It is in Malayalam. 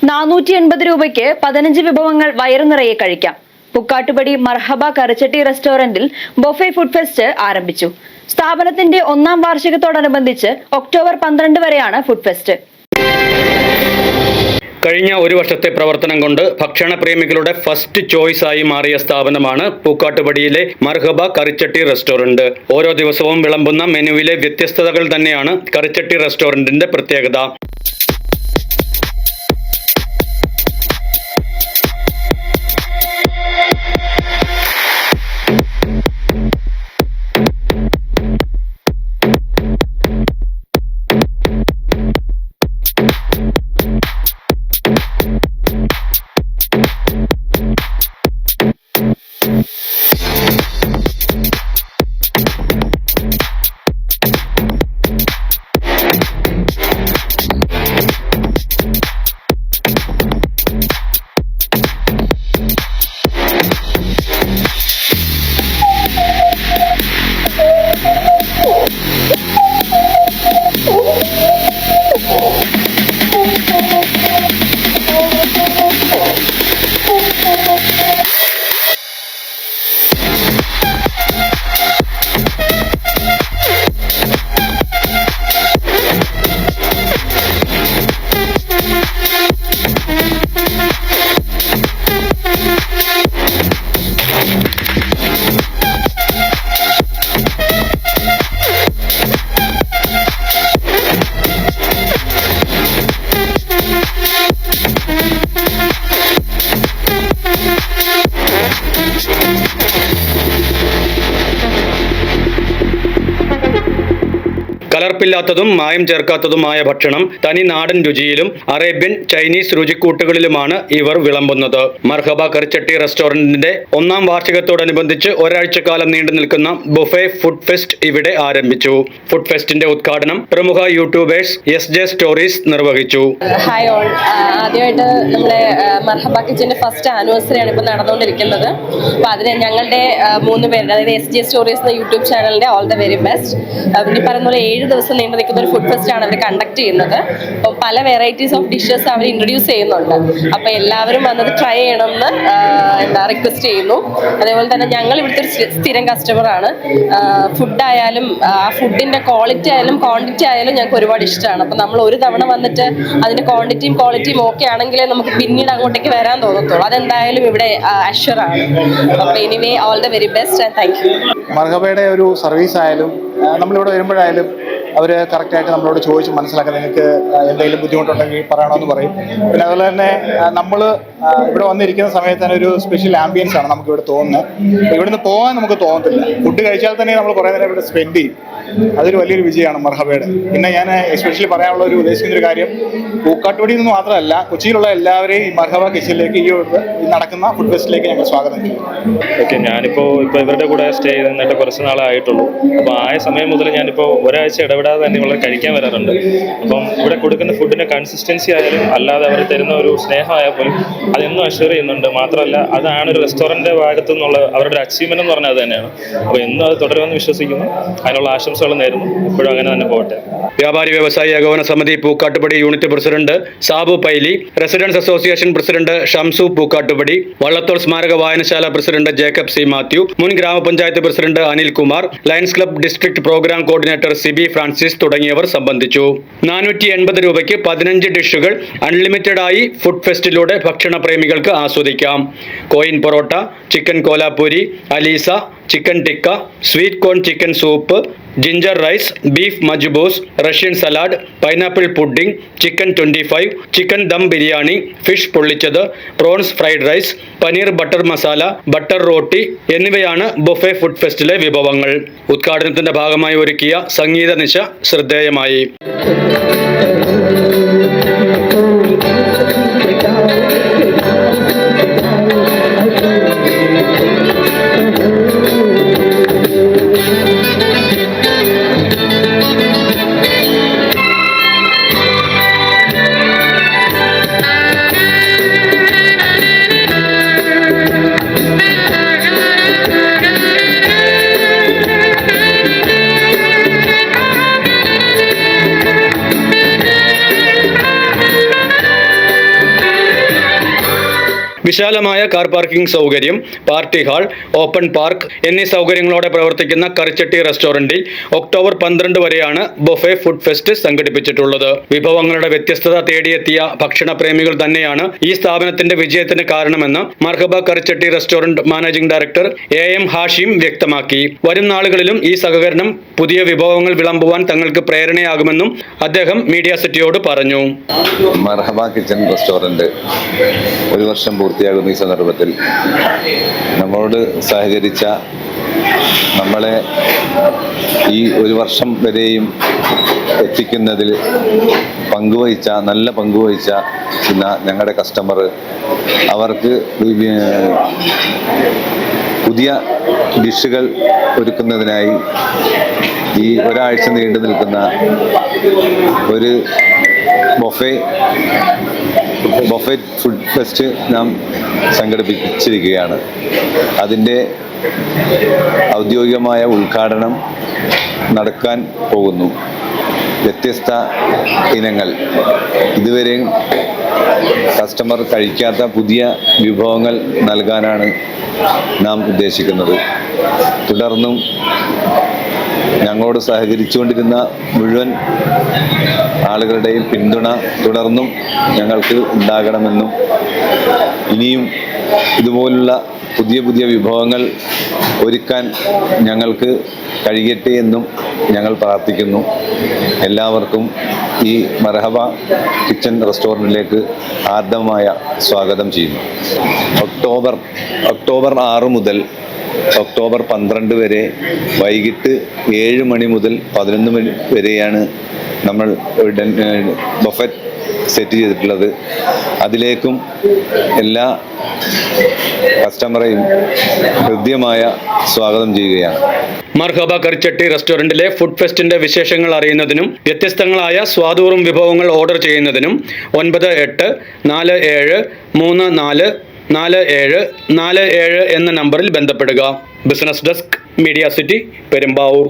480 രൂപയ്ക്ക് 15 വിഭവങ്ങൾ വയറു നിറയെ കഴിക്കാം. പുക്കാട്ടുപടി മർഹബ കറിച്ചട്ടി റെസ്റ്റോറന്റിൽ ബൊഫെ ഫുഡ് ഫെസ്റ്റ് ആരംഭിച്ചു. സ്ഥാപനത്തിന്റെ 1ാം വാർഷികത്തോടനുബന്ധിച്ച് ഒക്ടോബർ 12 വരെയാണ് ഫുഡ് ഫെസ്റ്റ്. കഴിഞ്ഞ ഒരു വർഷത്തെ പ്രവർത്തനം കൊണ്ട് ഭക്ഷണപ്രേമികളുടെ ഫസ്റ്റ് ചോയ്സ് ആയി മാറിയ സ്ഥാപനമാണ് പൂക്കാട്ടുപടിയിലെ മർഹബ കറിച്ചട്ടി റെസ്റ്റോറന്റ്. ഓരോ ദിവസവും വിളമ്പുന്ന മെനുവിലെ വ്യത്യസ്തതകൾ തന്നെയാണ് കറിച്ചട്ടി റെസ്റ്റോറന്റിന്റെ പ്രത്യേകത. കലർപ്പില്ലാത്തതും മായം ചേർക്കാത്തതുമായ ഭക്ഷണം തനി നാടൻ രുചിയിലും അറേബ്യൻ ചൈനീസ് രുചിക്കൂട്ടുകളിലുമാണ് ഇവർ വിളമ്പുന്നത്. മർഹബ കറിച്ചട്ടി റെസ്റ്റോറന്റിന്റെ 1ാം വാർഷികത്തോടനുബന്ധിച്ച് ഒരാഴ്ചക്കാലം നീണ്ടു നിൽക്കുന്ന ബൊഫെ ഫുഡ് ഫെസ്റ്റ് ഇവിടെ ആരംഭിച്ചു. ഫുഡ് ഫെസ്റ്റിന്റെ ഉദ്ഘാടനം പ്രമുഖ യൂട്യൂബേഴ്സ് SJ സ്റ്റോറീസ് നിർവഹിച്ചു. ഹായ് ഓൾ, ആദ്യമായിട്ട് നമ്മുടെ മർഹബ കിച്ചന്റെ ഫസ്റ്റ് ആനിവേഴ്സറി ആണ് ഇപ്പോൾ നടന്നുകൊണ്ടിരിക്കുന്നത്. അപ്പോൾ അതിന് ഞങ്ങളുടെ 3 പേരുടെ, അതായത് SJ സ്റ്റോറീസ് എന്ന യൂട്യൂബ് ചാനലിന്റെ ഓൾ ദ വെരി ബെസ്റ്റ്. ഈ പറയുന്ന പോലെ 7 ദിവസം നീണ്ടു നിൽക്കുന്ന ഒരു ഫുഡ് ഫെസ്റ്റ് ആണ് അവർ കണ്ടക്ട് ചെയ്യുന്നത്. അപ്പോൾ പല വെറൈറ്റീസ് ഓഫ് ഡിഷസ് അവർ ഇൻട്രൊഡ്യൂസ് ചെയ്യുന്നുണ്ട്. അപ്പോൾ എല്ലാവരും വന്നത് ട്രൈ ചെയ്യണമെന്ന് റിക്വസ്റ്റ് ചെയ്യുന്നു. അതേപോലെ തന്നെ ഞങ്ങൾ ഇവിടുത്തെ ഒരു സ്ഥിരം കസ്റ്റമറാണ്. ഫുഡായാലും ആ ഫുഡിന്റെ ക്വാളിറ്റി ആയാലും ക്വാണ്ടിറ്റി ആയാലും ഞങ്ങൾക്ക് ഒരുപാട് ഇഷ്ടമാണ്. അപ്പോൾ നമ്മൾ ഒരു തവണ വന്നിട്ട് അതിന്റെ ക്വാണ്ടിറ്റിയും ക്വാളിറ്റിയും ഓക്കെ ആണെങ്കിലേ നമുക്ക് പിന്നീട് അങ്ങോട്ടേക്ക് വരാൻ തോന്നത്തുള്ളൂ. അതെന്തായാലും ഇവിടെ അഷ്വറാണ്. അപ്പോൾ anyway all the very best and thank you. മർഹബയുടെ ഒരു സർവീസ് ആയാലും നമ്മളിവിടെ വരുമ്പോഴായാലും അവർ കറക്റ്റായിട്ട് നമ്മളോട് ചോദിച്ച് മനസ്സിലാക്കാൻ നിങ്ങൾക്ക് എന്തെങ്കിലും ബുദ്ധിമുട്ടുണ്ടെങ്കിൽ പറയണമെന്ന് പറയും. പിന്നെ അതുപോലെ തന്നെ നമ്മൾ ഇവിടെ വന്നിരിക്കുന്ന സമയത്ത് തന്നെ ഒരു സ്പെഷ്യൽ ആംബിയൻസ് ആണ് നമുക്ക് ഇവിടെ തോന്നുന്നത്. ഇവിടുന്ന് പോകാൻ നമുക്ക് തോന്നത്തില്ല. ഫുഡ് കഴിച്ചാൽ തന്നെ നമ്മൾ കുറേ നേരം ഇവിടെ സ്പെൻഡ് ചെയ്യും. അതൊരു വലിയൊരു വിജയമാണ് മർഹബയുടെ. പിന്നെ ഞാൻ എസ്പെഷ്യലി പറയാനുള്ള ഒരു ഉദ്ദേശിക്കുന്ന ഒരു കാര്യം, പൂക്കാട്ടുപടിയിൽ നിന്ന് മാത്രമല്ല കൊച്ചിയിലുള്ള എല്ലാവരെയും ഈ മർഹബ കിച്ചണിലേക്ക് ഈ നടക്കുന്ന ഫുഡ് ഫെസ്റ്റിലേക്ക് ഞങ്ങൾ സ്വാഗതം ചെയ്യും. ഓക്കെ, ഞാനിപ്പോൾ ഇവരുടെ കൂടെ സ്റ്റേ ചെയ്തിട്ട് കുറച്ച് നാളെ ആയിട്ടുള്ളൂ. അപ്പോൾ ആ സമയം മുതൽ ഞാനിപ്പോൾ ഒരാഴ്ച ഇടപെടാതെ തന്നെ ഇവിടെ കഴിക്കാൻ വരാറുണ്ട്. അപ്പം ഇവിടെ കൊടുക്കുന്ന ഫുഡിൻ്റെ കൺസിസ്റ്റൻസി ആയാലും അല്ലാതെ അവർ തരുന്ന ഒരു സ്നേഹമായാൽ പോലും അതെന്നും അഷ്വർ ചെയ്യുന്നുണ്ട്. മാത്രമല്ല, അതാണ് ഒരു റെസ്റ്റോറൻറ്റിൻ്റെ ഭാഗത്തു നിന്നുള്ള അവരുടെ ഒരു അച്ചീവ്മെന്റ് എന്ന് പറഞ്ഞാൽ അത് തന്നെയാണ്. അപ്പോൾ എന്നും അത് തുടരുമെന്ന് വിശ്വസിക്കുന്നു. അതിനുള്ള ആശംസകൾ നേരുന്നു. ഇപ്പോഴും അങ്ങനെ തന്നെ പോകട്ടെ. വ്യാപാരി വ്യവസായി ഏകോപന സമിതി Pookkattupady unit president Sabu Paily, residence association president Shamsu Pookkattupady, Vallathol സ്മാരക വായനശാല പ്രസിഡന്റ് ജേക്കബ് സി മാത്യു, മുൻ ഗ്രാമപഞ്ചായത്ത് president Anil Kumar, Lions Club district programme coordinator Siby Francis തുടങ്ങിയവർ സംബന്ധിച്ചു. 480 രൂപയ്ക്ക് 15 ഡിഷുകൾ അൺലിമിറ്റഡ് ആയി ഫുഡ് ഫെസ്റ്റിലൂടെ ഭക്ഷണ പ്രേമികൾക്ക് ആസ്വദിക്കാം. കോയിൻ പൊറോട്ട, ചിക്കൻ കോലാപൂരി, അലീസ, chicken tikka, sweet corn chicken soup, ginger rice, beef മജ്ബൂസ്, Russian salad, pineapple pudding, chicken 25, chicken dum biryani, fish pollichathu, prawns fried rice, paneer butter masala, butter roti എന്നിവയാണ് ബൊഫെ ഫുഡ് ഫെസ്റ്റിലെ വിഭവങ്ങൾ. ഉദ്ഘാടനത്തിന്റെ ഭാഗമായി ഒരുക്കിയ സംഗീത നിശ ശ്രദ്ധേയമായി. വിശാലമായ കാർ പാർക്കിംഗ് സൗകര്യം, പാർട്ടി ഹാൾ, ഓപ്പൺ പാർക്ക് എന്നീ സൗകര്യങ്ങളോടെ പ്രവർത്തിക്കുന്ന കറിച്ചട്ടി റെസ്റ്റോറന്റിൽ ഒക്ടോബർ 12 വരെയാണ് ബൊഫെ ഫുഡ് ഫെസ്റ്റ് സംഘടിപ്പിച്ചിട്ടുള്ളത്. വിഭവങ്ങളുടെ വ്യത്യസ്തത തേടിയെത്തിയ ഭക്ഷണപ്രേമികൾ തന്നെയാണ് ഈ സ്ഥാപനത്തിന്റെ വിജയത്തിന് കാരണമെന്ന് Marhaba Karichatti restaurant managing director AM Hashim വ്യക്തമാക്കി. വരും നാളുകളിലും ഈ സഹകരണം പുതിയ വിഭവങ്ങൾ വിളമ്പുവാൻ തങ്ങൾക്ക് പ്രേരണയാകുമെന്നും അദ്ദേഹം മീഡിയ സിറ്റിയോട് പറഞ്ഞു. മർഹബ കിച്ചൺ റെസ്റ്റോറൻറ്റ് 1 വർഷം പൂർത്തിയാകുന്ന ഈ സന്ദർഭത്തിൽ നമ്മളോട് സഹകരിച്ച, നമ്മളെ ഈ 1 വർഷം വരെയും എത്തിക്കുന്നതിൽ നല്ല പങ്കുവഹിച്ച ഞങ്ങളുടെ കസ്റ്റമർ, അവർക്ക് പുതിയ ഡിഷുകൾ ഒരുക്കുന്നതിനായി ഈ ഒരാഴ്ച നീണ്ടു നിൽക്കുന്ന ഒരു ബൊഫെ ഫുഡ് ഫെസ്റ്റ് നാം സംഘടിപ്പിച്ചിരിക്കുകയാണ്. അതിൻ്റെ ഔദ്യോഗികമായ ഉദ്ഘാടനം നടക്കാൻ പോകുന്നു. വ്യത്യസ്ത ഇനങ്ങൾ, ഇതുവരെയും കസ്റ്റമർ കഴിക്കാത്ത പുതിയ വിഭവങ്ങൾ നൽകാനാണ് നാം ഉദ്ദേശിക്കുന്നത്. തുടർന്നും ഞങ്ങളോട് സഹകരിച്ചുകൊണ്ടിരുന്ന മുഴുവൻ ആളുകളുടെയും പിന്തുണ തുടർന്നും ഞങ്ങൾക്ക് ഉണ്ടാകണമെന്നും ഇനിയും ഇതുപോലുള്ള പുതിയ വിഭവങ്ങൾ ഒരുക്കാൻ ഞങ്ങൾക്ക് കഴിയട്ടെ എന്നും ഞങ്ങൾ പ്രാർത്ഥിക്കുന്നു. എല്ലാവർക്കും ഈ മർഹബ കിച്ചൺ റെസ്റ്റോറൻറ്റിലേക്ക് ആർദ്രമായ സ്വാഗതം ചെയ്യുന്നു. ഒക്ടോബർ 6 മുതൽ ഒക്ടോബർ 12 വരെ വൈകിട്ട് 7 മണി മുതൽ 11 മണി വരെയാണ് നമ്മൾ ബഫറ്റ് സെറ്റ് ചെയ്തിട്ടുള്ളത്. അതിലേക്കും എല്ലാ കസ്റ്റമറെയും ഹൃദ്യമായ സ്വാഗതം ചെയ്യുകയാണ്. മർഹബ കറിച്ചട്ടി റെസ്റ്റോറന്റിലെ ഫുഡ് ഫെസ്റ്റിന്റെ വിശേഷങ്ങൾ അറിയുന്നതിനും വ്യത്യസ്തങ്ങളായ സ്വാദൂറും വിഭവങ്ങൾ ഓർഡർ ചെയ്യുന്നതിനും 9847344747 എന്ന നമ്പറിൽ ബന്ധപ്പെടുക. Business desk, media city, Perumbavoor.